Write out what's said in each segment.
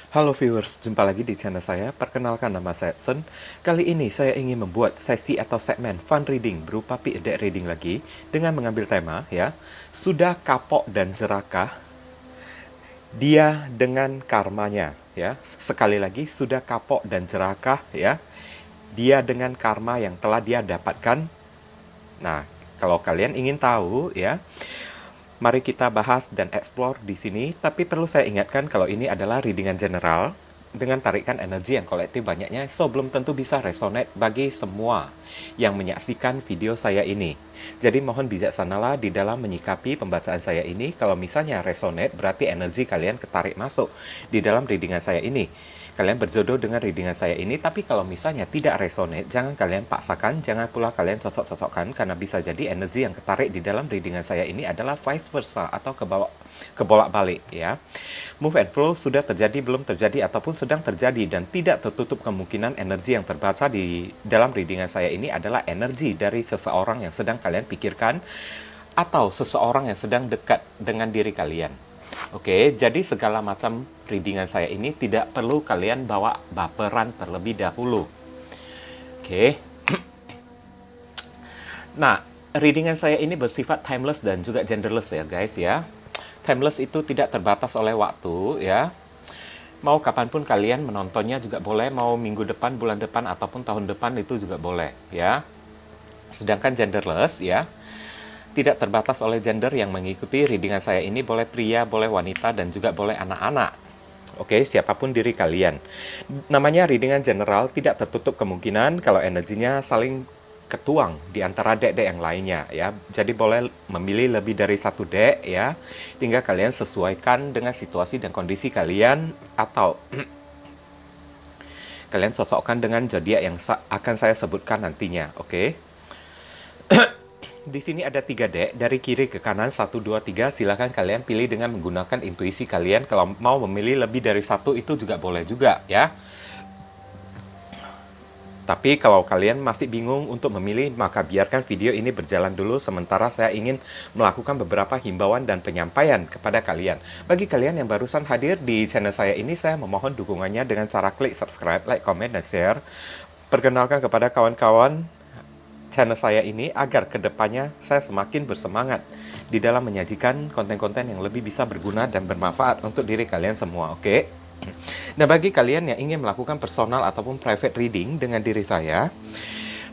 Halo viewers, jumpa lagi di channel saya. Perkenalkan, nama saya Sen. Kali ini saya ingin membuat sesi atau segmen fun reading berupa P.E.D. reading lagi dengan mengambil tema ya. Sudah kapok dan jerakah dia dengan karmanya ya. Sekali lagi, sudah kapok dan jerakah ya dia dengan karma yang telah dia dapatkan. Nah, kalau kalian ingin tahu ya, mari kita bahas dan explore di sini, tapi perlu saya ingatkan kalau ini adalah readingan general dengan tarikan energi yang kolektif banyaknya, so belum tentu bisa resonate bagi semua yang menyaksikan video saya ini. Jadi mohon bijaksanalah di dalam menyikapi pembacaan saya ini. Kalau misalnya resonate, berarti energi kalian ketarik masuk di dalam readingan saya ini. Kalian berjodoh dengan readingan saya ini, tapi kalau misalnya tidak resonate, jangan kalian paksakan, jangan pula kalian cocok-cocokkan, karena bisa jadi energi yang ketarik di dalam readingan saya ini adalah vice versa atau kebolak-balik ya. Move and flow sudah terjadi, belum terjadi, ataupun sedang terjadi, dan tidak tertutup kemungkinan energi yang terbaca di dalam readingan saya ini adalah energi dari seseorang yang sedang kalian pikirkan atau seseorang yang sedang dekat dengan diri kalian. Oke, jadi segala macam readingan saya ini tidak perlu kalian bawa baperan terlebih dahulu. Oke. Nah, readingan saya ini bersifat timeless dan juga genderless ya guys ya. Timeless itu tidak terbatas oleh waktu ya. Mau kapanpun kalian menontonnya juga boleh, mau minggu depan, bulan depan, ataupun tahun depan itu juga boleh ya. Sedangkan genderless ya, tidak terbatas oleh gender yang mengikuti readingan saya ini, boleh pria, boleh wanita, dan juga boleh anak-anak. Oke, siapapun diri kalian. Namanya readingan general, tidak tertutup kemungkinan kalau energinya saling ketuang di antara deck-deck yang lainnya ya. Jadi boleh memilih lebih dari satu deck ya. Tinggal kalian sesuaikan dengan situasi dan kondisi kalian, atau kalian cocokkan dengan zodiak yang akan saya sebutkan nantinya. Oke. Di sini ada 3 deck, dari kiri ke kanan, 1, 2, 3. Silahkan kalian pilih dengan menggunakan intuisi kalian. Kalau mau memilih lebih dari satu itu juga boleh juga ya. Tapi kalau kalian masih bingung untuk memilih, maka biarkan video ini berjalan dulu, sementara saya ingin melakukan beberapa himbauan dan penyampaian kepada kalian. Bagi kalian yang barusan hadir di channel saya ini, saya memohon dukungannya dengan cara klik subscribe, like, comment, dan share. Perkenalkan kepada kawan-kawan channel saya ini agar kedepannya saya semakin bersemangat di dalam menyajikan konten-konten yang lebih bisa berguna dan bermanfaat untuk diri kalian semua, oke? Nah, bagi kalian yang ingin melakukan personal ataupun private reading dengan diri saya,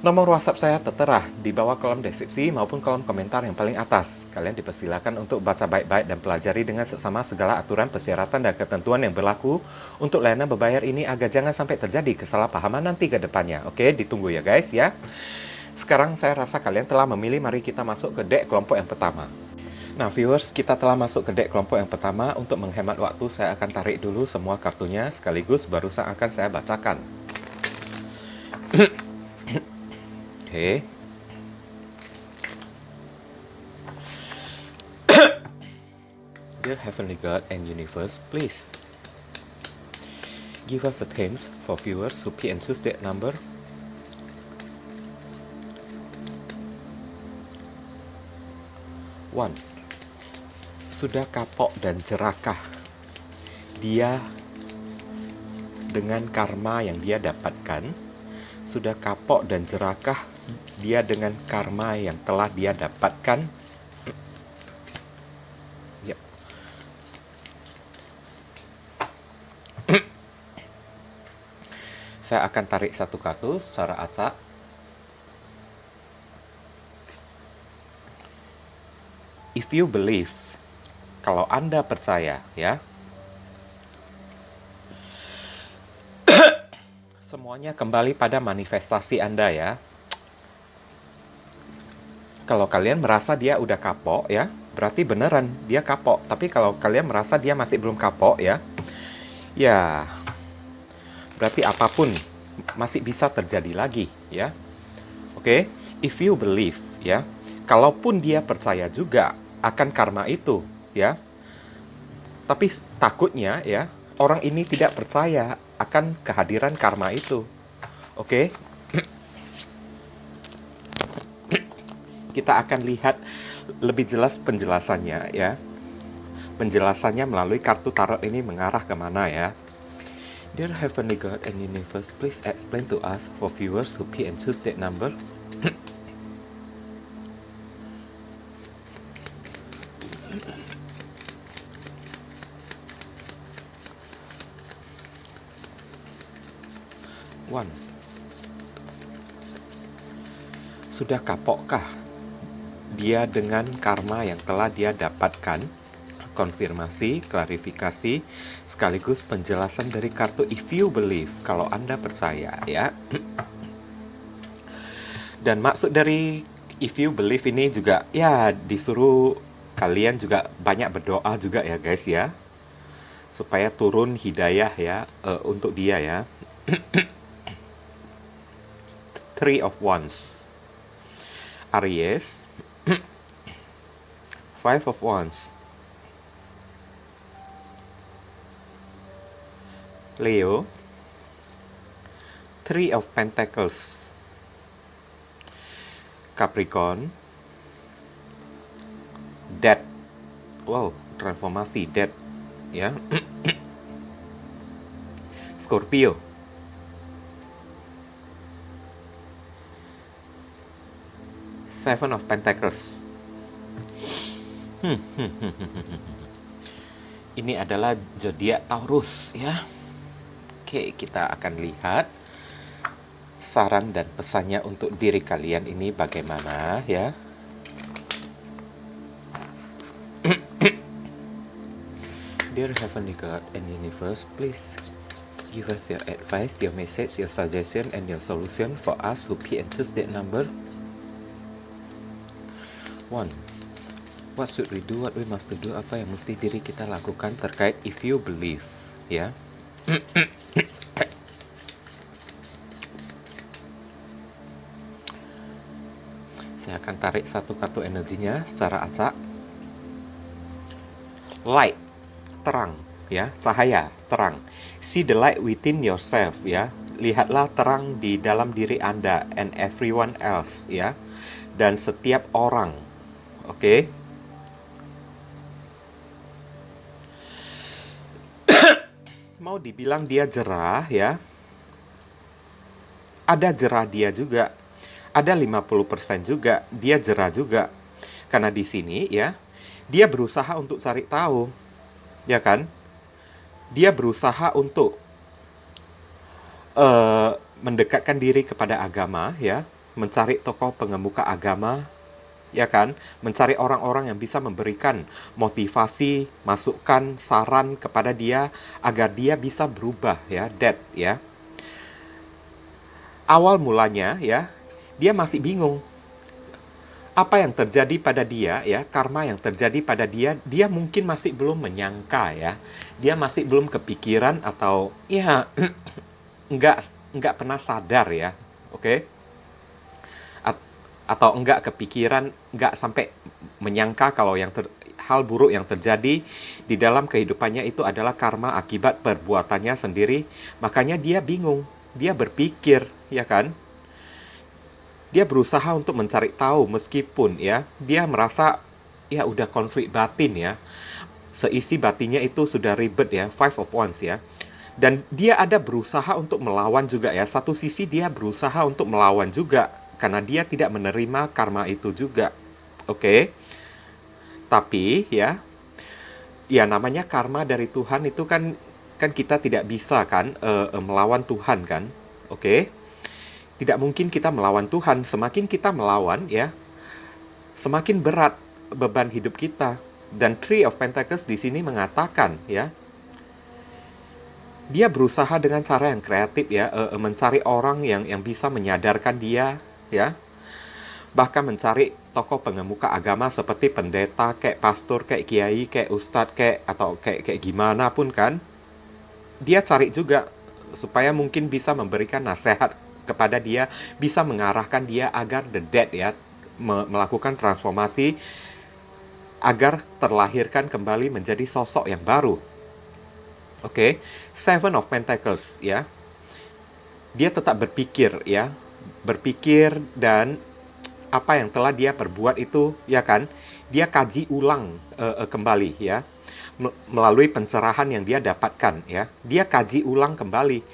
nomor WhatsApp saya tertera di bawah kolom deskripsi maupun kolom komentar yang paling atas. Kalian dipersilakan untuk baca baik-baik dan pelajari dengan seksama segala aturan, persyaratan, dan ketentuan yang berlaku untuk layanan berbayar ini agar jangan sampai terjadi kesalahpahaman nanti ke depannya. Oke, ditunggu ya guys ya. Sekarang saya rasa kalian telah memilih, mari kita masuk ke deck kelompok yang pertama. Nah viewers, kita telah masuk ke deck kelompok yang pertama. Untuk menghemat waktu, saya akan tarik dulu semua kartunya sekaligus, baru akan saya bacakan. Oke. Dear Heavenly God and Universe, please give us a hints for viewers who pick and choose that number. One. Sudah kapok dan jerakah dia dengan karma yang dia dapatkan? Sudah kapok dan jerakah dia dengan karma yang telah dia dapatkan? Yep. Saya akan tarik satu kartu secara acak. If you believe, kalau Anda percaya ya, semuanya kembali pada manifestasi Anda ya. Kalau kalian merasa dia udah kapok ya, berarti beneran dia kapok. Tapi kalau kalian merasa dia masih belum kapok ya, ya berarti apapun masih bisa terjadi lagi ya. Oke, if you believe ya, kalaupun dia percaya juga akan karma itu ya, tapi takutnya ya, orang ini tidak percaya akan kehadiran karma itu. Oke. Kita akan lihat lebih jelas penjelasannya ya. Penjelasannya melalui kartu tarot ini mengarah kemana ya. Dear Heavenly God and Universe, please explain to us for viewers who pick and choose that number. One. Sudah kapokkah dia dengan karma yang telah dia dapatkan? Konfirmasi, klarifikasi, sekaligus penjelasan dari kartu if you believe, kalau Anda percaya, ya. Dan maksud dari if you believe ini juga, ya, disuruh kalian juga banyak berdoa juga ya guys ya, supaya turun hidayah ya untuk dia ya. Three of Wands, Aries. Five of Wands, Leo. Three of Pentacles, Capricorn. Death. Wow, transformasi death ya. Scorpio. Seven of Pentacles. Ini adalah zodiak Taurus ya. Oke, kita akan lihat saran dan pesannya untuk diri kalian ini bagaimana ya. Dear Heavenly God and Universe, please give us your advice, your message, your suggestion, and your solution for us who pick and choose that number. One. What should we do? What we must do? Apa yang mesti diri kita lakukan terkait if you believe ya. Saya akan tarik satu kartu energinya secara acak. Light, terang ya, cahaya, terang. See the light within yourself ya. Lihatlah terang di dalam diri Anda and everyone else ya. Dan setiap orang. Oke. Mau dibilang dia jerah ya. Ada jerah dia juga. Ada 50% juga dia jerah juga. Karena di sini ya, dia berusaha untuk cari tahu. Ya kan? Dia berusaha untuk mendekatkan diri kepada agama ya, mencari tokoh pengemuka agama, ya kan, mencari orang-orang yang bisa memberikan motivasi, masukan, saran kepada dia agar dia bisa berubah ya, that ya. Awal mulanya ya, dia masih bingung apa yang terjadi pada dia ya, karma yang terjadi pada dia, dia mungkin masih belum menyangka ya, dia masih belum kepikiran atau ya enggak pernah sadar ya, oke? Atau enggak kepikiran, enggak sampai menyangka kalau hal buruk yang terjadi di dalam kehidupannya itu adalah karma akibat perbuatannya sendiri. Makanya dia bingung, dia berpikir, ya kan? Dia berusaha untuk mencari tahu meskipun ya, dia merasa ya udah konflik batin ya. Seisi batinnya itu sudah ribet ya, Five of Wands ya. Dan dia ada berusaha untuk melawan juga ya. Satu sisi dia berusaha untuk melawan juga karena dia tidak menerima karma itu juga. Oke. Tapi ya namanya karma dari Tuhan itu kan kita tidak bisa kan melawan Tuhan kan. Oke. Tidak mungkin kita melawan Tuhan. Semakin kita melawan ya, semakin berat beban hidup kita. Dan Three of Pentacles di sini mengatakan ya, dia berusaha dengan cara yang kreatif ya, mencari orang yang bisa menyadarkan dia ya. Bahkan mencari tokoh pengemuka agama seperti pendeta, kayak pastor, kayak kiai, kayak ustadz, atau kayak gimana pun kan. Dia cari juga supaya mungkin bisa memberikan nasihat kepada dia, bisa mengarahkan dia agar the dead ya, melakukan transformasi agar terlahirkan kembali menjadi sosok yang baru. Oke, Seven of Pentacles ya. Dia tetap berpikir ya, berpikir dan apa yang telah dia perbuat itu ya kan, dia kaji ulang kembali ya. melalui pencerahan yang dia dapatkan ya. Dia kaji ulang kembali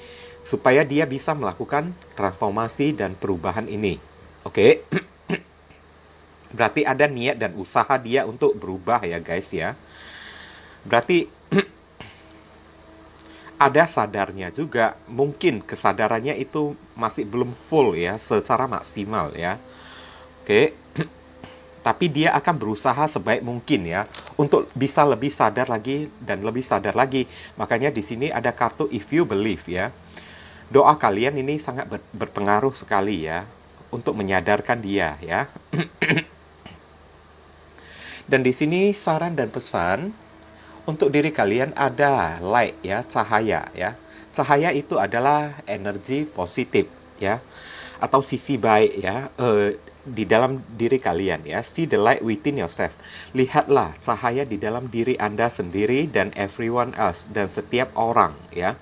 supaya dia bisa melakukan transformasi dan perubahan ini. Oke. Berarti ada niat dan usaha dia untuk berubah ya guys ya. Berarti ada sadarnya juga, mungkin kesadarannya itu masih belum full ya, secara maksimal ya. Oke, tapi dia akan berusaha sebaik mungkin ya untuk bisa lebih sadar lagi dan lebih sadar lagi. Makanya di sini ada kartu if you believe ya. Doa kalian ini sangat berpengaruh sekali ya untuk menyadarkan dia ya. Dan di sini saran dan pesan untuk diri kalian ada light ya, cahaya ya. Cahaya itu adalah energi positif ya, atau sisi baik ya di dalam diri kalian ya. See the light within yourself. Lihatlah cahaya di dalam diri Anda sendiri dan everyone else, dan setiap orang ya.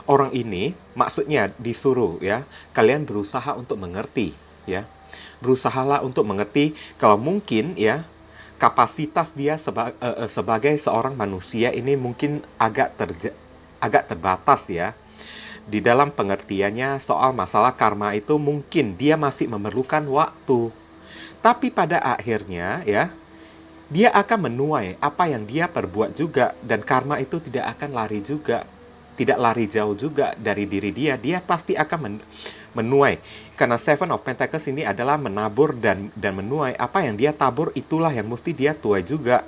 Orang ini maksudnya disuruh ya, kalian berusaha untuk mengerti ya. Berusahalah untuk mengerti kalau mungkin ya kapasitas dia sebagai seorang manusia ini mungkin agak terbatas ya. Di dalam pengertiannya soal masalah karma itu mungkin dia masih memerlukan waktu. Tapi pada akhirnya ya, dia akan menuai apa yang dia perbuat juga, dan karma itu tidak akan lari juga. Tidak lari jauh juga dari diri dia. Dia pasti akan menuai. Karena Seven of Pentacles ini adalah menabur dan menuai. Apa yang dia tabur itulah yang mesti dia tuai juga.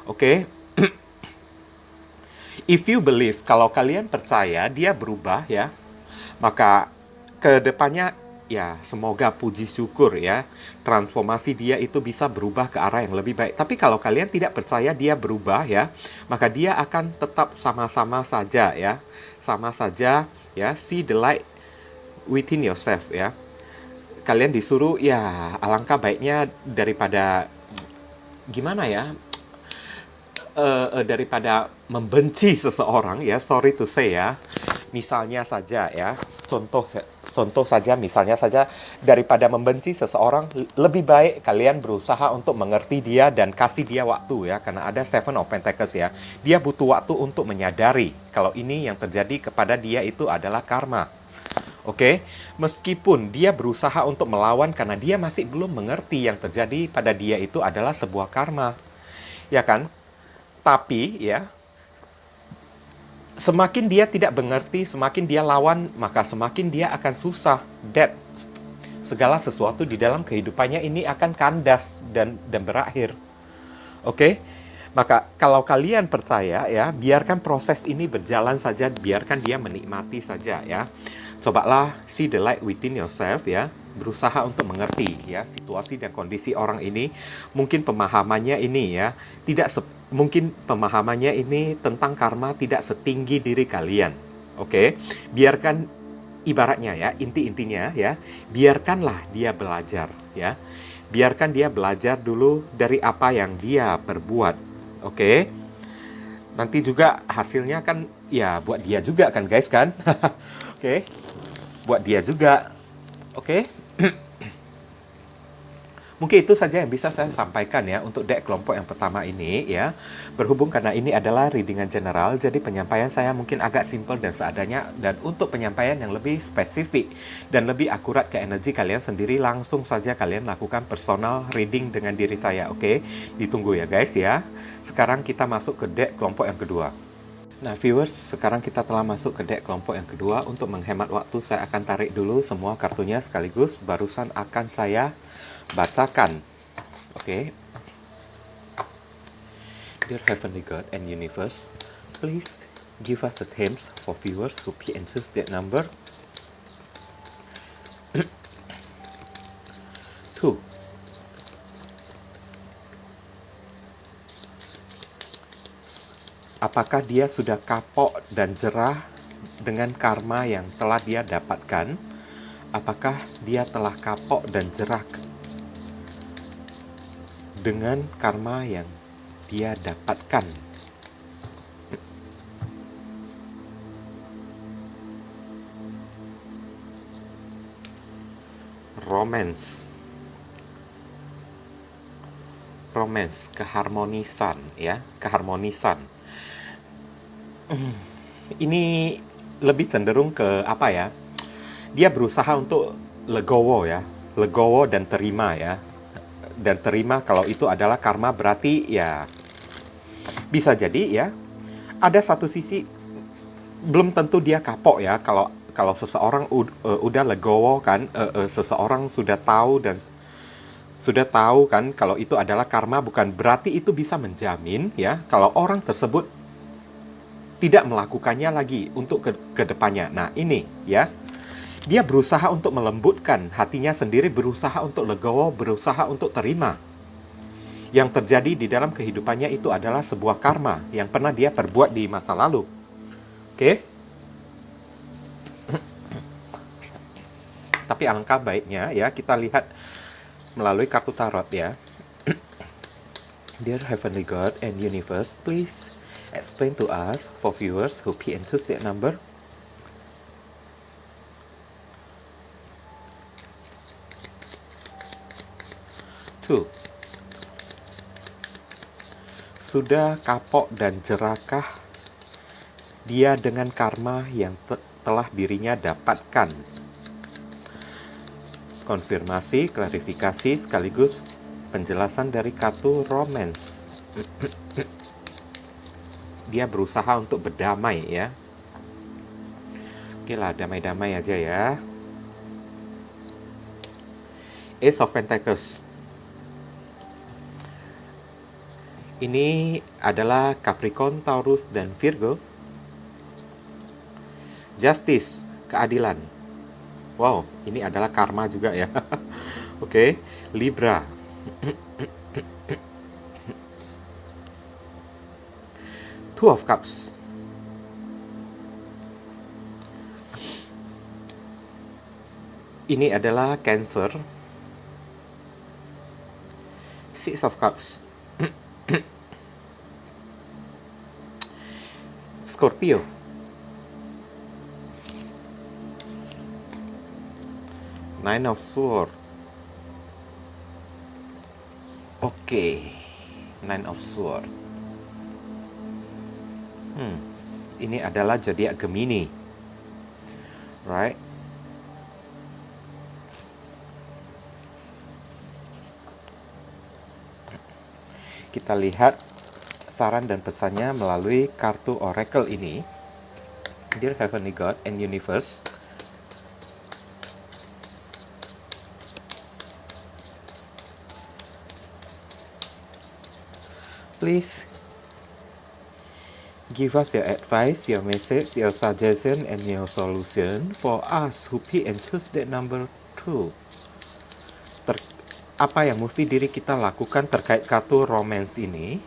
Oke. If you believe, kalau kalian percaya dia berubah ya, maka ke depannya ya semoga puji syukur ya, transformasi dia itu bisa berubah ke arah yang lebih baik. Tapi kalau kalian tidak percaya dia berubah ya, maka dia akan tetap sama-sama saja ya. Sama saja ya, see the light within yourself ya. Kalian disuruh ya, alangkah baiknya daripada gimana ya, daripada membenci seseorang ya, sorry to say ya. Misalnya saja ya, contoh saja, misalnya saja, daripada membenci seseorang, lebih baik kalian berusaha untuk mengerti dia dan kasih dia waktu ya, karena ada Seven of Pentacles ya. Dia butuh waktu untuk menyadari kalau ini yang terjadi kepada dia itu adalah karma. Oke, meskipun dia berusaha untuk melawan karena dia masih belum mengerti yang terjadi pada dia itu adalah sebuah karma. Ya kan? Tapi ya, semakin dia tidak mengerti, semakin dia lawan, maka semakin dia akan susah. Segala sesuatu di dalam kehidupannya ini akan kandas dan berakhir. Oke? Maka kalau kalian percaya ya, biarkan proses ini berjalan saja, biarkan dia menikmati saja ya. Cobalah see the light within yourself ya. Berusaha untuk mengerti ya situasi dan kondisi orang ini. Mungkin pemahamannya ini ya mungkin pemahamannya ini tentang karma tidak setinggi diri kalian. Oke, biarkan, ibaratnya ya, intinya ya, biarkanlah dia belajar ya. Biarkan dia belajar dulu dari apa yang dia perbuat. Oke. Nanti juga hasilnya kan ya buat dia juga kan guys kan. Oke. Buat dia juga. Oke. Mungkin itu saja yang bisa saya sampaikan ya untuk deck kelompok yang pertama ini ya. Berhubung karena ini adalah readingan general, jadi penyampaian saya mungkin agak simple dan seadanya. Dan untuk penyampaian yang lebih spesifik dan lebih akurat ke energi kalian sendiri, langsung saja kalian lakukan personal reading dengan diri saya. Oke, ditunggu ya guys ya. Sekarang kita masuk ke deck kelompok yang kedua. Nah viewers, sekarang kita telah masuk ke deck kelompok yang kedua. Untuk menghemat waktu, saya akan tarik dulu semua kartunya sekaligus. Barusan akan saya bacakan. Oke. Dear Heavenly God and Universe, please give us a themes for viewers who pay and choose that number. 2. Apakah dia sudah kapok dan jerah dengan karma yang telah dia dapatkan? Apakah dia telah kapok dan jerah dengan karma yang dia dapatkan? Romance, romance, keharmonisan ya, keharmonisan. Ini lebih cenderung ke apa ya? Dia berusaha untuk legowo ya, legowo dan terima ya. Dan terima kalau itu adalah karma, berarti ya bisa jadi ya ada satu sisi belum tentu dia kapok ya, kalau kalau seseorang udah legowo kan, seseorang sudah tahu kan kalau itu adalah karma, bukan berarti itu bisa menjamin ya kalau orang tersebut tidak melakukannya lagi untuk ke depannya. Nah, ini ya. Dia berusaha untuk melembutkan hatinya sendiri, berusaha untuk legowo, berusaha untuk terima. Yang terjadi di dalam kehidupannya itu adalah sebuah karma yang pernah dia perbuat di masa lalu. Oke? Tapi alangkah baiknya ya kita lihat melalui kartu tarot ya. Dear Heavenly God and Universe, please explain to us for viewers who pick and choose that number. Two. Sudah kapok dan jerakah dia dengan karma yang telah dirinya dapatkan? Konfirmasi, klarifikasi, sekaligus penjelasan dari kartu romance. Dia berusaha untuk berdamai ya. Oke lah, damai-damai aja ya. Ace of Pentacles. Ini adalah Capricorn, Taurus, dan Virgo. Justice, keadilan. Wow, ini adalah karma juga ya. Oke, Libra. Two of Cups. Ini adalah Cancer. Six of Cups. Scorpio. Nine of Swords. Oke. Nine of Swords. Ini adalah zodiak Gemini. Right? Kita lihat saran dan pesannya melalui kartu Oracle ini. Dear Heavenly God and Universe, please give us your advice, your message, your suggestion, and your solution for us who pick and choose that number 2. Apa yang mesti diri kita lakukan terkait kartu romance ini?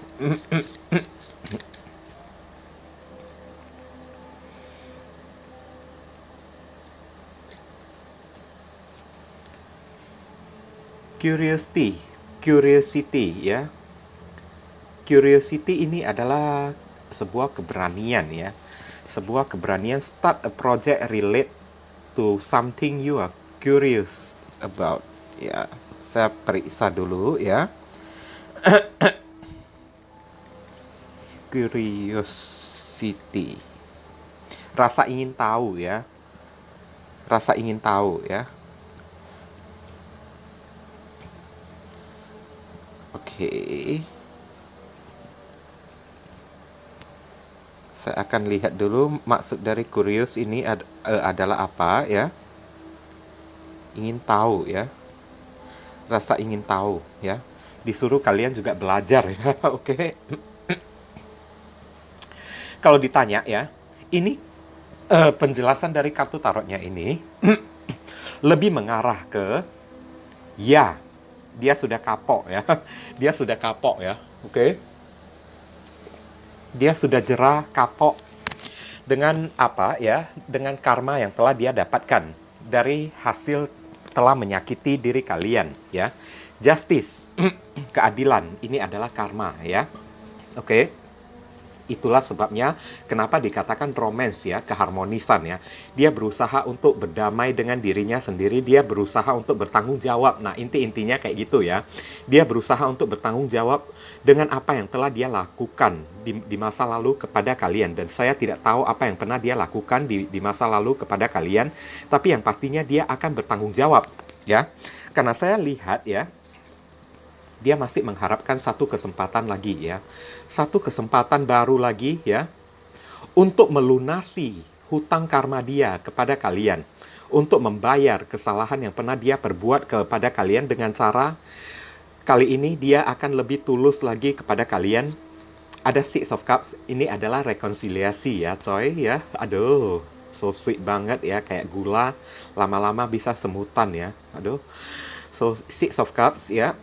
Curiosity ya. Curiosity ini adalah sebuah keberanian ya. Sebuah keberanian start a project relate to something you are curious about ya. Saya periksa dulu ya. Curiosity. Rasa ingin tahu ya. Rasa ingin tahu ya. Oke. Saya akan lihat dulu maksud dari curious ini adalah apa ya. Ingin tahu ya. Rasa ingin tahu ya. Disuruh kalian juga belajar ya. Oke. Kalau ditanya ya, ini penjelasan dari kartu tarotnya ini lebih mengarah ke ya, dia sudah kapok ya. Dia sudah kapok ya. Oke. Dia sudah jerah, kapok dengan apa ya? Dengan karma yang telah dia dapatkan dari hasil telah menyakiti diri kalian ya. Justice, keadilan, ini adalah karma ya. Oke. Itulah sebabnya kenapa dikatakan romance ya, keharmonisan ya. Dia berusaha untuk berdamai dengan dirinya sendiri, dia berusaha untuk bertanggung jawab. Nah, inti-intinya kayak gitu ya. Dia berusaha untuk bertanggung jawab dengan apa yang telah dia lakukan di masa lalu kepada kalian. Dan saya tidak tahu apa yang pernah dia lakukan di masa lalu kepada kalian, tapi yang pastinya dia akan bertanggung jawab ya. Karena saya lihat ya, dia masih mengharapkan satu kesempatan lagi ya. Satu kesempatan baru lagi ya untuk melunasi hutang karma dia kepada kalian. Untuk membayar kesalahan yang pernah dia perbuat kepada kalian dengan cara kali ini dia akan lebih tulus lagi kepada kalian. Ada Six of Cups, ini adalah rekonsiliasi ya coy ya. Aduh, so sweet banget ya, kayak gula lama-lama bisa semutan ya. Aduh. So, Six of Cups ya.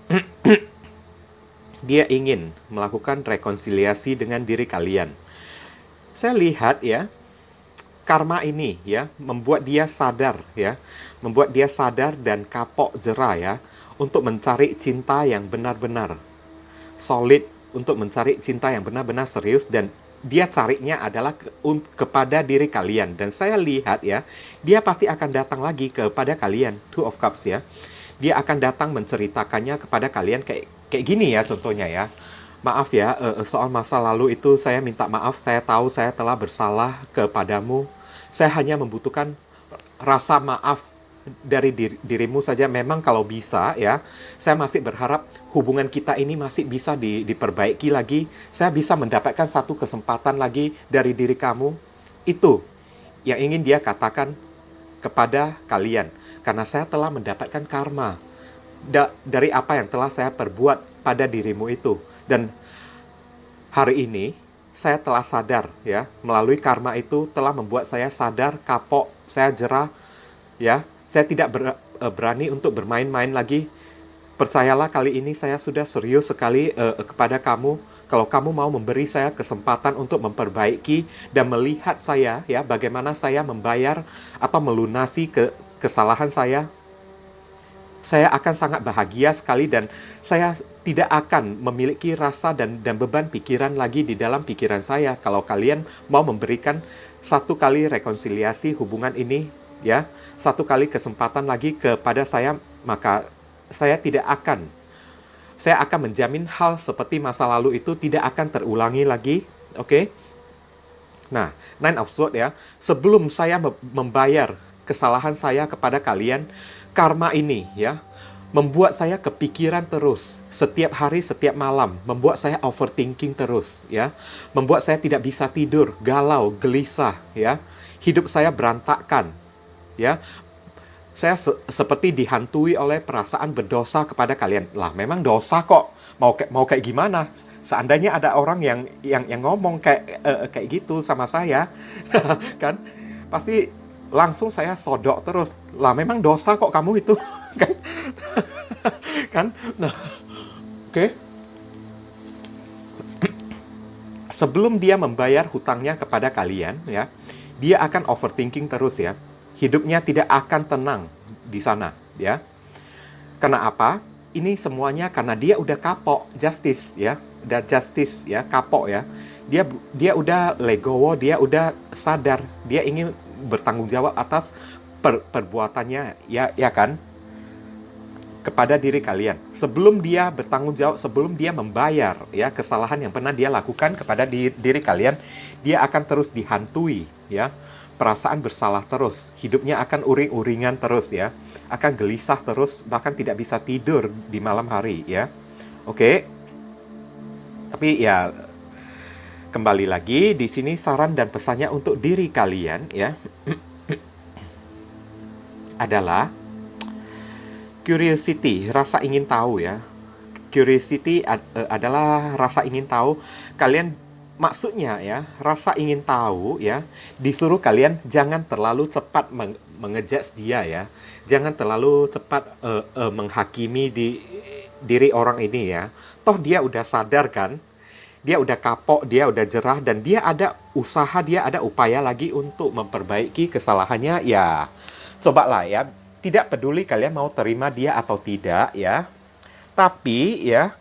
Dia ingin melakukan rekonsiliasi dengan diri kalian. Saya lihat ya, karma ini ya membuat dia sadar ya, membuat dia sadar dan kapok jera ya untuk mencari cinta yang benar-benar solid, untuk mencari cinta yang benar-benar serius, dan dia carinya adalah kepada diri kalian. Dan saya lihat ya, dia pasti akan datang lagi kepada kalian. Two of Cups ya. Dia akan datang menceritakannya kepada kalian kayak gini ya contohnya ya. Maaf ya, soal masa lalu itu saya minta maaf, saya tahu saya telah bersalah kepadamu. Saya hanya membutuhkan rasa maaf dari dirimu saja. Memang kalau bisa ya, saya masih berharap hubungan kita ini masih bisa diperbaiki lagi. Saya bisa mendapatkan satu kesempatan lagi dari diri kamu. Itu yang ingin dia katakan kepada kalian. Karena saya telah mendapatkan karma dari apa yang telah saya perbuat pada dirimu itu. Dan hari ini saya telah sadar ya, melalui karma itu telah membuat saya sadar, kapok, saya jerah ya. Saya tidak berani untuk bermain-main lagi. Percayalah, kali ini saya sudah serius sekali kepada kamu. Kalau kamu mau memberi saya kesempatan untuk memperbaiki dan melihat saya ya, bagaimana saya membayar atau melunasi kesalahan saya akan sangat bahagia sekali, dan saya tidak akan memiliki rasa dan beban pikiran lagi di dalam pikiran saya. Kalau kalian mau memberikan satu kali rekonsiliasi hubungan ini ya, satu kali kesempatan lagi kepada saya, maka saya akan menjamin hal seperti masa lalu itu tidak akan terulangi lagi. Oke? Nah, Nine of Swords ya, sebelum saya membayar kesalahan saya kepada kalian, karma ini ya membuat saya kepikiran terus setiap hari, setiap malam, membuat saya overthinking terus ya, membuat saya tidak bisa tidur, galau, gelisah ya, hidup saya berantakan ya. Saya seperti dihantui oleh perasaan berdosa kepada kalian. Lah, memang dosa kok, mau kayak gimana? Seandainya ada orang yang ngomong kayak gitu sama saya kan pasti langsung saya sodok terus. Lah, memang dosa kok kamu itu. Kan? Kan? Nah, oke. Sebelum dia membayar hutangnya kepada kalian ya, dia akan overthinking terus ya. Hidupnya tidak akan tenang di sana ya. Karena apa? Ini semuanya karena dia udah kapok, justice ya. Udah justice ya, kapok ya. Dia udah legowo, dia udah sadar, dia ingin bertanggung jawab atas perbuatannya ya kan, kepada diri kalian. Sebelum dia bertanggung jawab, sebelum dia membayar ya kesalahan yang pernah dia lakukan kepada diri kalian, dia akan terus dihantui ya, perasaan bersalah terus, hidupnya akan uring-uringan terus ya, akan gelisah terus, bahkan tidak bisa tidur di malam hari ya. Oke. Tapi ya, kembali lagi di sini saran dan pesannya untuk diri kalian ya adalah curiosity, rasa ingin tahu ya. Curiosity adalah rasa ingin tahu. Kalian, maksudnya ya, rasa ingin tahu ya, disuruh kalian jangan terlalu cepat mengejudge dia ya. Jangan terlalu cepat menghakimi diri orang ini ya. Toh dia udah sadar kan, dia udah kapok, dia udah jerah, dan dia ada usaha, dia ada upaya lagi untuk memperbaiki kesalahannya ya. Cobalah ya, tidak peduli kalian mau terima dia atau tidak ya. Tapi ya,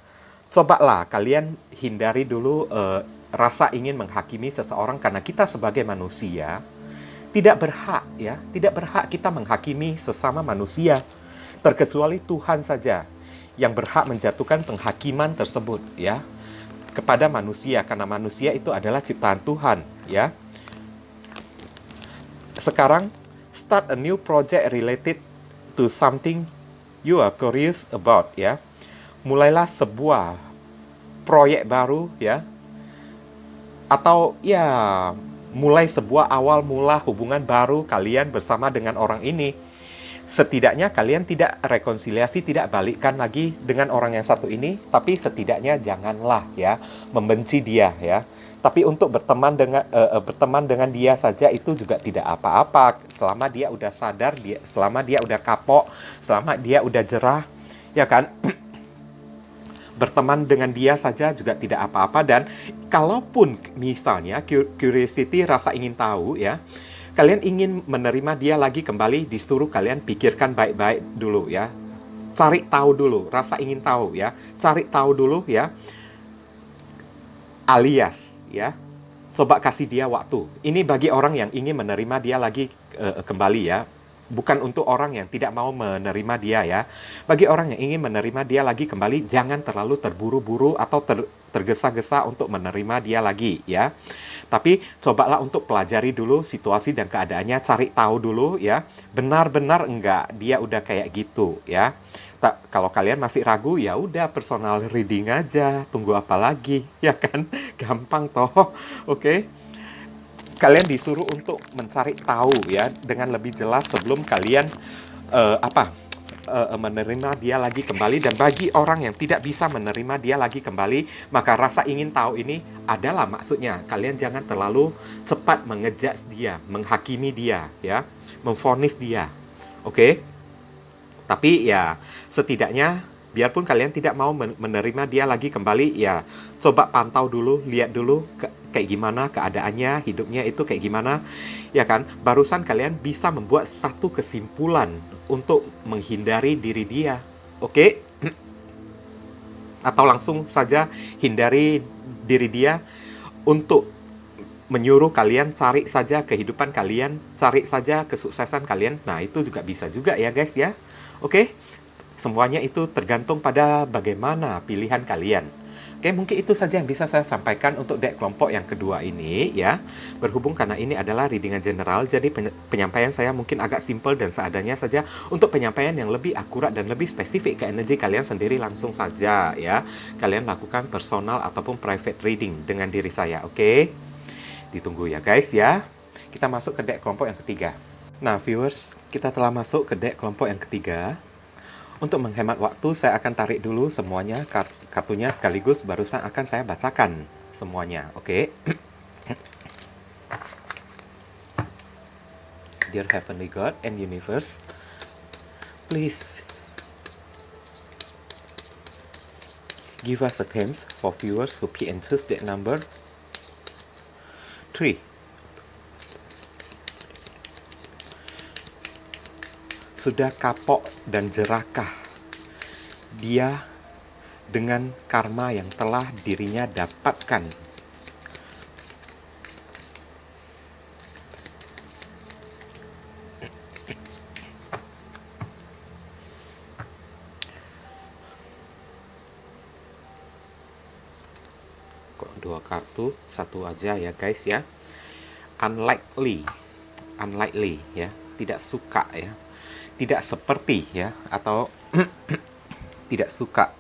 cobalah kalian hindari dulu rasa ingin menghakimi seseorang karena kita sebagai manusia tidak berhak ya, tidak berhak kita menghakimi sesama manusia, terkecuali Tuhan saja yang berhak menjatuhkan penghakiman tersebut ya kepada manusia, karena manusia itu adalah ciptaan Tuhan ya. Sekarang start a new project related to something you are curious about ya. Mulailah sebuah proyek baru ya, atau ya mulai sebuah awal mula hubungan baru kalian bersama dengan orang ini. Setidaknya kalian tidak rekonsiliasi, tidak balikkan lagi dengan orang yang satu ini, tapi setidaknya janganlah ya membenci dia ya. Tapi untuk berteman dengan dia saja itu juga tidak apa-apa selama dia udah sadar, selama dia udah kapok, selama dia udah jerah, ya kan? Berteman dengan dia saja juga tidak apa-apa. Dan kalaupun misalnya curiosity, rasa ingin tahu ya, kalian ingin menerima dia lagi kembali, disuruh kalian pikirkan baik-baik dulu ya. Cari tahu dulu, rasa ingin tahu ya. Cari tahu dulu ya. Alias ya, coba kasih dia waktu. Ini bagi orang yang ingin menerima dia lagi kembali ya. Bukan untuk orang yang tidak mau menerima dia ya. Bagi orang yang ingin menerima dia lagi kembali, jangan terlalu terburu-buru atau tergesa-gesa untuk menerima dia lagi ya. Tapi cobalah untuk pelajari dulu situasi dan keadaannya, cari tahu dulu ya. Benar-benar enggak dia udah kayak gitu ya. Kalau kalian masih ragu, ya udah personal reading aja. Tunggu apa lagi ya kan? Gampang toh. Oke. Kalian disuruh untuk mencari tahu ya dengan lebih jelas sebelum kalian menerima dia lagi kembali. Dan bagi orang yang tidak bisa menerima dia lagi kembali, maka rasa ingin tahu ini adalah maksudnya kalian jangan terlalu cepat mengejudge dia, menghakimi dia ya, memvonis dia. Oke? Tapi ya setidaknya biarpun kalian tidak mau menerima dia lagi kembali, ya coba pantau dulu, lihat dulu kayak gimana keadaannya, hidupnya itu kayak gimana, ya kan? Barusan kalian bisa membuat satu kesimpulan untuk menghindari diri dia, oke? Atau langsung saja hindari diri dia untuk menyuruh kalian cari saja kehidupan kalian, cari saja kesuksesan kalian. Nah, itu juga bisa juga ya guys ya, oke? Semuanya itu tergantung pada bagaimana pilihan kalian. Oke, mungkin itu saja yang bisa saya sampaikan untuk deck kelompok yang kedua ini ya. Berhubung karena ini adalah readingan general, jadi penyampaian saya mungkin agak simple dan seadanya saja. Untuk penyampaian yang lebih akurat dan lebih spesifik ke energi kalian sendiri, langsung saja ya. Kalian lakukan personal ataupun private reading dengan diri saya, oke? Ditunggu ya guys ya. Kita masuk ke deck kelompok yang ketiga. Nah viewers, kita telah masuk ke deck kelompok yang ketiga. Untuk menghemat waktu, saya akan tarik dulu semuanya kartunya sekaligus, barusan akan saya bacakan semuanya, oke? Dear Heavenly God and Universe, please give us a themes for viewers who pick and choose that number 3. Sudah kapok dan jerakah dia dengan karma yang telah dirinya dapatkan? Kok dua kartu, satu aja ya guys ya. Unlikely ya, tidak suka ya. Tidak seperti ya, atau tidak suka.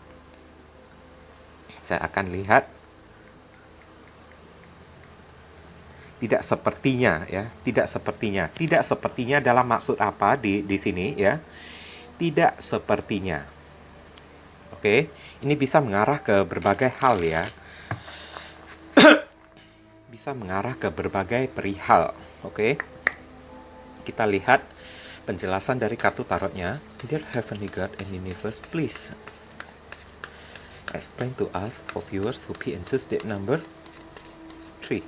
Saya akan lihat tidak sepertinya ya, tidak sepertinya dalam maksud apa di sini ya? Tidak sepertinya. Oke, ini bisa mengarah ke berbagai hal ya. Bisa mengarah ke berbagai perihal. Oke. Kita lihat penjelasan dari kartu tarotnya. Dear Heavenly God and Universe, please explain to us for viewers who pick and choose that number 3.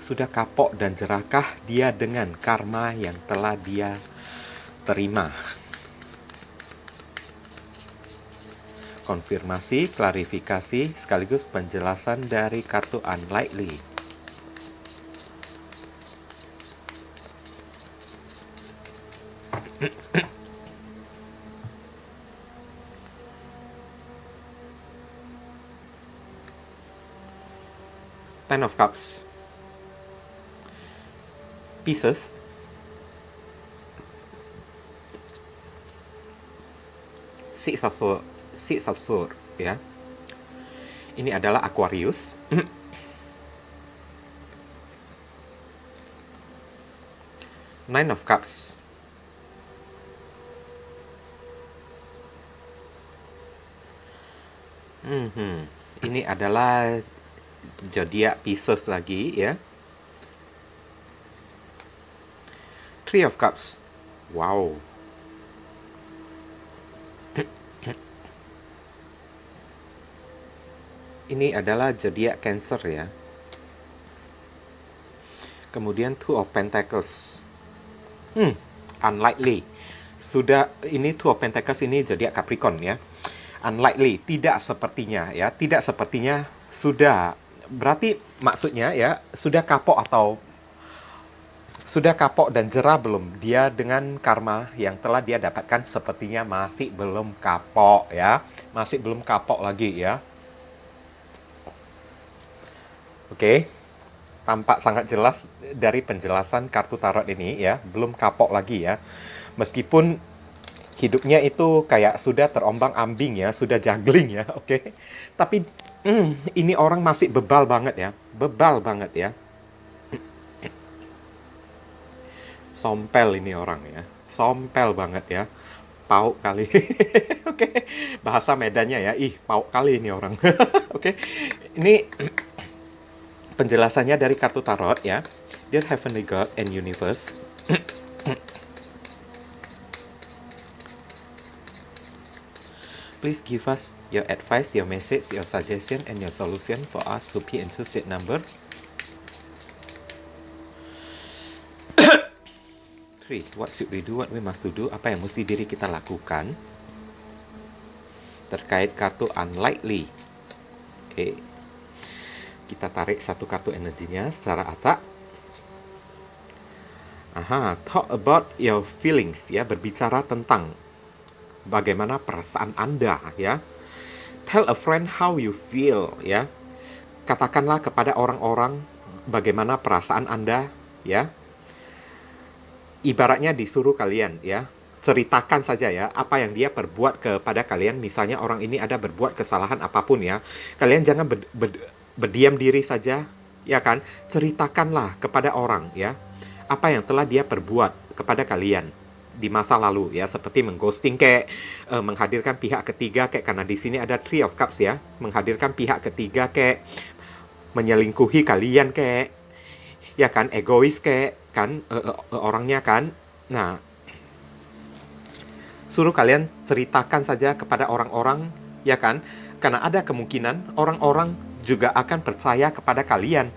Sudah kapok dan jerakah dia dengan karma yang telah dia terima? konfirmasi, klarifikasi, sekaligus penjelasan dari kartu Unlikely. Ten of Cups, Pieces, Six of Swords, ya. Ini adalah Aquarius. Nine of Cups, ini adalah zodiak Pisces lagi, ya. Three of Cups, wow. Ini adalah zodiak Cancer, ya. Kemudian Two of Pentacles, Unlikely. Ini Two of Pentacles ini zodiak Capricorn, ya. Unlikely, tidak sepertinya, ya. Tidak sepertinya sudah. Berarti maksudnya, ya, sudah kapok dan jerah belum dia dengan karma yang telah dia dapatkan? Sepertinya masih belum kapok, ya. Masih belum kapok lagi, ya. Oke. Tampak sangat jelas dari penjelasan kartu tarot ini, ya. Belum kapok lagi, ya. Meskipun hidupnya itu kayak sudah terombang-ambing, ya. Sudah juggling, ya. Oke. Tapi ini orang masih bebal banget, ya. Bebal banget, ya. Sompel ini orang, ya. Sompel banget, ya. Pauk kali. Oke. Bahasa Medannya, ya. Pauk kali ini orang. Oke. Ini penjelasannya dari kartu tarot, ya. Dear Heavenly God and Universe, please give us your advice, your message, your suggestion, and your solution for us to be into state number 3. What should we do? What we must to do? Apa yang mesti diri kita lakukan terkait kartu Unlikely? Oke. Kita tarik satu kartu energinya secara acak. Talk about your feelings, ya. Berbicara tentang bagaimana perasaan Anda, ya. Tell a friend how you feel, ya. Katakanlah kepada orang-orang bagaimana perasaan Anda, ya. Ibaratnya disuruh kalian, ya. Ceritakan saja, ya, apa yang dia perbuat kepada kalian. Misalnya orang ini ada berbuat kesalahan apapun, ya. Kalian jangan berdiam diri saja, ya kan? Ceritakanlah kepada orang, ya, apa yang telah dia perbuat kepada kalian di masa lalu, ya, seperti mengghosting kayak, menghadirkan pihak ketiga kayak, karena di sini ada Three of Cups, ya, menghadirkan pihak ketiga kayak, menyelingkuhi kalian kayak, ya kan, egois kayak, kan, orangnya kan. Nah, suruh kalian ceritakan saja kepada orang-orang, ya kan, karena ada kemungkinan orang-orang juga akan percaya kepada kalian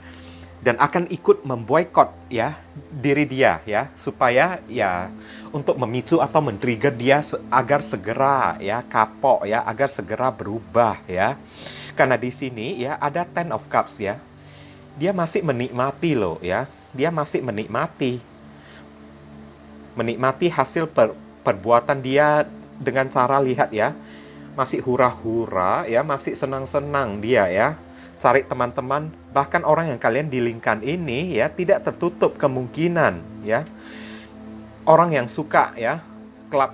dan akan ikut memboikot, ya, diri dia, ya, supaya, ya, untuk memicu atau men-trigger dia agar segera, ya, kapok, ya, agar segera berubah, ya. Karena di sini, ya, ada Ten of Cups, ya. Dia masih menikmati loh, ya. Dia masih menikmati hasil perbuatan dia dengan cara, lihat, ya. Masih hura-hura, ya, masih senang-senang dia, ya. Cari teman-teman, bahkan orang yang kalian dilingkan ini, ya, tidak tertutup kemungkinan, ya. Orang yang suka, ya, klub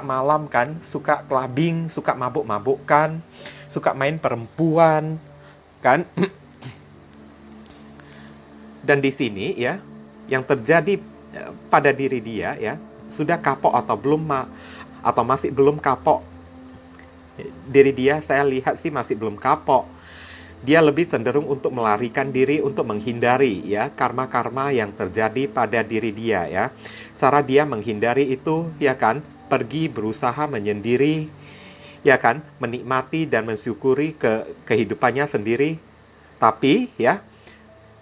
malam kan, suka clubbing, suka mabuk-mabukkan, suka main perempuan, kan. Dan di sini, ya, yang terjadi pada diri dia, ya, sudah kapok atau belum atau masih belum kapok. Diri dia, saya lihat sih masih belum kapok. Dia lebih cenderung untuk melarikan diri, untuk menghindari, ya, karma-karma yang terjadi pada diri dia, ya. Cara dia menghindari itu, ya kan, pergi berusaha menyendiri, ya kan, menikmati dan mensyukuri kehidupannya sendiri. Tapi, ya,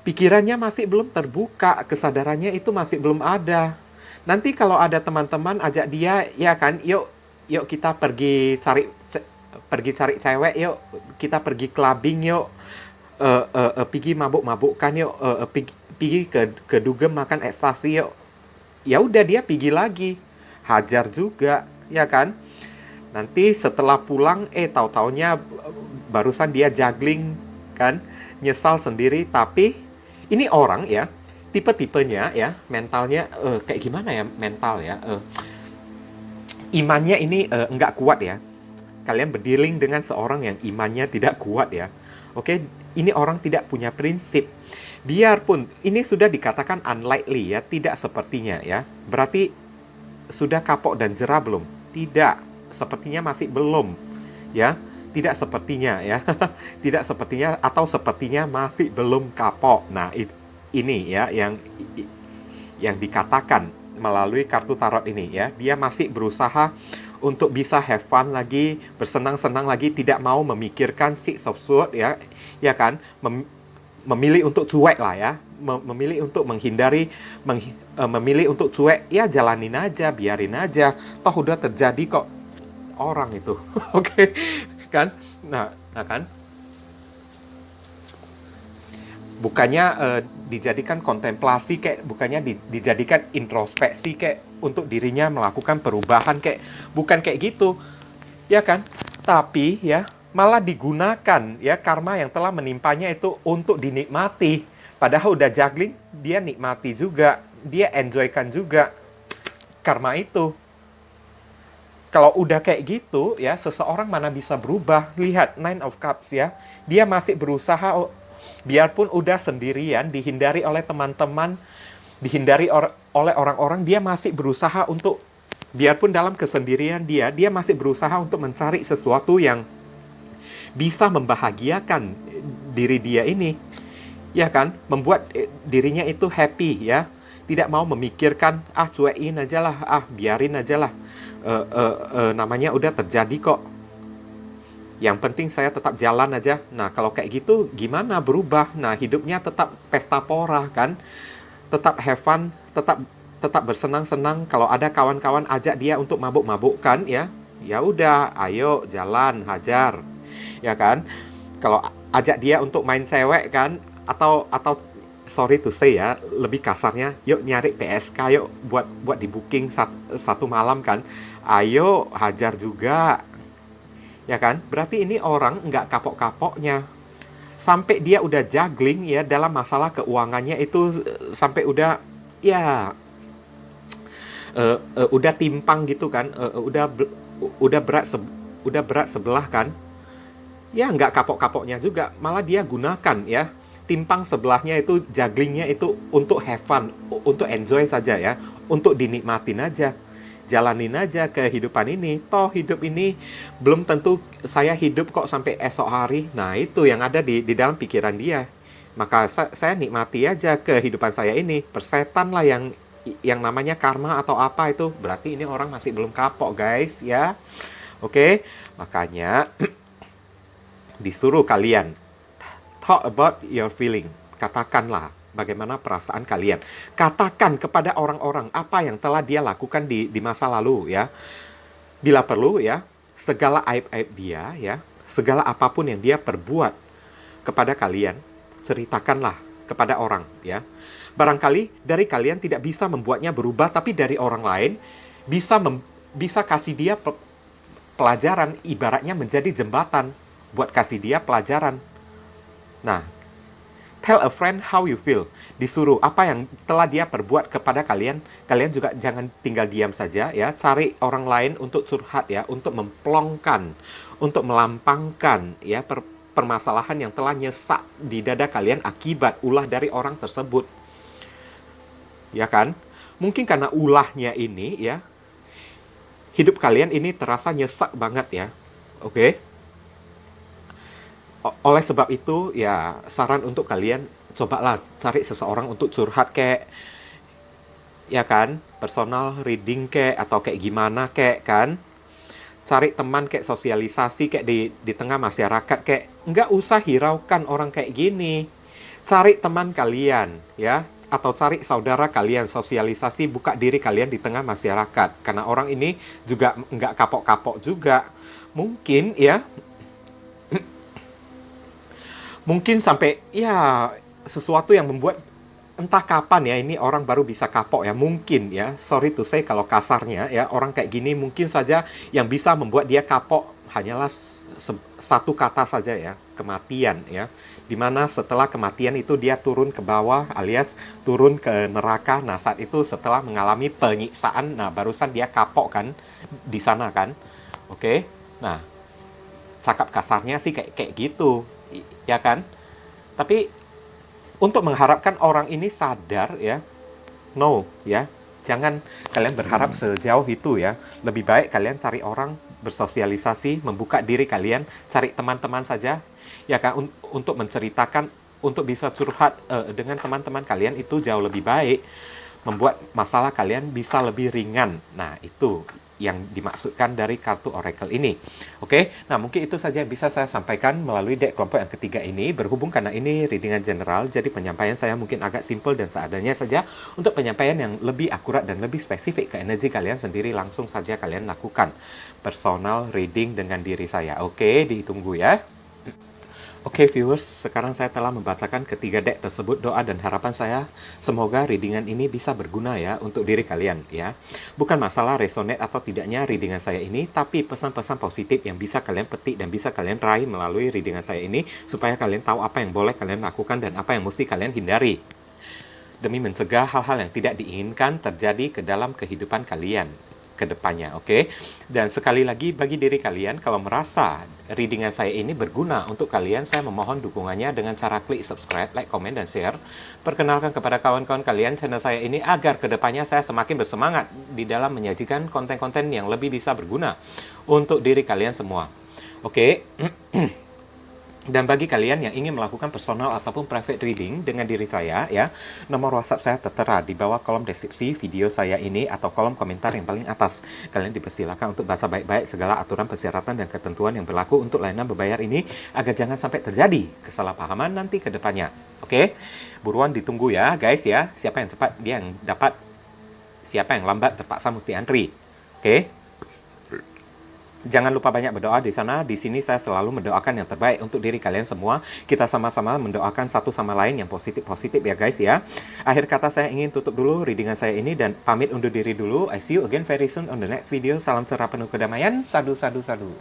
pikirannya masih belum terbuka, kesadarannya itu masih belum ada. Nanti kalau ada teman-teman ajak dia, ya kan, yuk kita pergi pergi cari cewek yuk, kita pergi clubbing yuk, pergi mabuk-mabukkan yuk, pergi ke dugem makan ekstasi yuk. Ya udah dia pergi lagi, hajar juga, ya kan? Nanti setelah pulang, tahu-taunya barusan dia juggling kan, nyesal sendiri. Tapi ini orang ya, tipe-tipenya ya, mentalnya kayak gimana ya mental ya, imannya ini nggak kuat ya. Kalian berdealing dengan seorang yang imannya tidak kuat ya. Oke, ini orang tidak punya prinsip. Biarpun ini sudah dikatakan unlikely ya, tidak sepertinya ya. Berarti sudah kapok dan jerah belum? Tidak, sepertinya masih belum ya. Tidak sepertinya ya. Tidak sepertinya atau sepertinya masih belum kapok. Nah, ini ya yang dikatakan melalui kartu tarot ini ya. Dia masih berusaha untuk bisa have fun lagi, bersenang-senang lagi, tidak mau memikirkan Six of Swords ya, ya kan? Memilih untuk cuek lah ya, memilih untuk menghindari, memilih untuk cuek, ya jalanin aja, biarin aja, toh udah terjadi kok orang itu, oke, kan? Nah kan? Bukannya dijadikan kontemplasi kayak, bukannya dijadikan introspeksi kayak untuk dirinya melakukan perubahan kayak, bukan kayak gitu, ya kan? Tapi ya malah digunakan ya karma yang telah menimpanya itu untuk dinikmati. Padahal udah juggling, dia nikmati juga, dia enjoykan juga karma itu. Kalau udah kayak gitu ya, seseorang mana bisa berubah. Lihat Nine of Cups ya, dia masih berusaha, biarpun udah sendirian, dihindari oleh teman-teman, dihindari oleh orang-orang, dia masih berusaha untuk, biarpun dalam kesendirian dia masih berusaha untuk mencari sesuatu yang bisa membahagiakan diri dia ini, ya kan? Membuat dirinya itu happy ya, tidak mau memikirkan cuekin aja lah, biarin aja lah, namanya udah terjadi kok, yang penting saya tetap jalan aja. Nah kalau kayak gitu gimana berubah? Nah hidupnya tetap pesta pora kan, tetap have fun, tetap bersenang-senang. Kalau ada kawan-kawan ajak dia untuk mabuk-mabukkan ya, ya udah ayo jalan hajar, ya kan? Kalau ajak dia untuk main cewek kan, atau sorry to say ya, lebih kasarnya, yuk nyari PSK yuk, buat di booking satu malam kan, ayo hajar juga, ya kan? Berarti ini orang nggak kapok-kapoknya, sampai dia udah juggling ya dalam masalah keuangannya itu, sampai udah ya udah timpang gitu kan, udah berat sebelah kan, ya nggak kapok-kapoknya juga, malah dia gunakan ya timpang sebelahnya itu, jugglingnya itu untuk have fun, untuk enjoy saja ya, untuk dinikmatin aja, jalanin aja kehidupan ini, toh hidup ini belum tentu saya hidup kok sampai esok hari. Nah itu yang ada di dalam pikiran dia, maka saya nikmati aja kehidupan saya ini, persetan lah yang namanya karma atau apa itu. Berarti ini orang masih belum kapok guys ya. Oke, makanya disuruh kalian talk about your feeling. Katakanlah bagaimana perasaan kalian. Katakan kepada orang-orang apa yang telah dia lakukan di masa lalu ya. Bila perlu ya, segala aib-aib dia ya, segala apapun yang dia perbuat kepada kalian, ceritakanlah kepada orang ya. Barangkali dari kalian tidak bisa membuatnya berubah, tapi dari orang lain bisa kasih dia pelajaran, ibaratnya menjadi jembatan buat kasih dia pelajaran. Nah, tell a friend how you feel. Disuruh apa yang telah dia perbuat kepada kalian. Kalian juga jangan tinggal diam saja ya. Cari orang lain untuk curhat ya, untuk memplongkan, untuk melampangkan ya permasalahan yang telah nyesak di dada kalian akibat ulah dari orang tersebut. Ya kan? Mungkin karena ulahnya ini ya, hidup kalian ini terasa nyesak banget ya. Oke? Oleh sebab itu, ya saran untuk kalian, cobalah cari seseorang untuk curhat kek, ya kan? Personal reading kek, atau kayak gimana kek kan? Cari teman kek, sosialisasi kek di tengah masyarakat kek. Nggak usah hiraukan orang kayak gini. Cari teman kalian, ya. atau cari saudara kalian, sosialisasi, buka diri kalian di tengah masyarakat. Karena orang ini juga nggak kapok-kapok juga. Mungkin ya, mungkin sampai ya sesuatu yang membuat entah kapan ya ini orang baru bisa kapok ya, mungkin ya, sorry to say kalau kasarnya ya, orang kayak gini mungkin saja yang bisa membuat dia kapok hanyalah satu kata saja ya, kematian ya, dimana setelah kematian itu dia turun ke bawah alias turun ke neraka. Nah saat itu setelah mengalami penyiksaan, nah barusan dia kapok kan di sana kan. Oke. Nah, cakap kasarnya sih kayak kayak gitu, ya kan? Tapi untuk mengharapkan orang ini sadar ya, no ya, jangan kalian berharap sejauh itu ya. Lebih baik kalian cari orang, bersosialisasi, membuka diri kalian, cari teman-teman saja ya kan, untuk menceritakan, untuk bisa curhat dengan teman-teman kalian itu jauh lebih baik, membuat masalah kalian bisa lebih ringan. Nah, itu yang dimaksudkan dari kartu Oracle ini. Oke, nah mungkin itu saja yang bisa saya sampaikan melalui deck kelompok yang ketiga ini. Berhubung karena ini readingan general, jadi penyampaian saya mungkin agak simple dan seadanya saja. Untuk penyampaian yang lebih akurat dan lebih spesifik ke energi kalian sendiri, langsung saja kalian lakukan personal reading dengan diri saya. Oke, ditunggu ya. Oke viewers, sekarang saya telah membacakan ketiga deck tersebut. Doa dan harapan saya semoga readingan ini bisa berguna ya untuk diri kalian ya. Bukan masalah resonate atau tidaknya readingan saya ini, tapi pesan-pesan positif yang bisa kalian petik dan bisa kalian raih melalui readingan saya ini, supaya kalian tahu apa yang boleh kalian lakukan dan apa yang mesti kalian hindari, demi mencegah hal-hal yang tidak diinginkan terjadi ke dalam kehidupan kalian ke depannya, oke? Dan sekali lagi bagi diri kalian, kalau merasa readingan saya ini berguna untuk kalian, saya memohon dukungannya dengan cara klik subscribe, like, komen, dan share. Perkenalkan kepada kawan-kawan kalian channel saya ini agar ke depannya saya semakin bersemangat di dalam menyajikan konten-konten yang lebih bisa berguna untuk diri kalian semua. Oke? Dan bagi kalian yang ingin melakukan personal ataupun private reading dengan diri saya ya, nomor WhatsApp saya tertera di bawah kolom deskripsi video saya ini atau kolom komentar yang paling atas. Kalian dipersilakan untuk baca baik-baik segala aturan persyaratan dan ketentuan yang berlaku untuk layanan berbayar ini agar jangan sampai terjadi kesalahpahaman nanti ke depannya. Oke? Buruan ditunggu ya guys ya. Siapa yang cepat dia yang dapat. Siapa yang lambat terpaksa mesti antri. Oke? Jangan lupa banyak berdoa di sana. Di sini saya selalu mendoakan yang terbaik untuk diri kalian semua. Kita sama-sama mendoakan satu sama lain yang positif-positif ya guys ya. Akhir kata saya ingin tutup dulu readingan saya ini dan pamit undur diri dulu. I see you again very soon on the next video. Salam cerah penuh kedamaian. Sadu, sadu, sadu.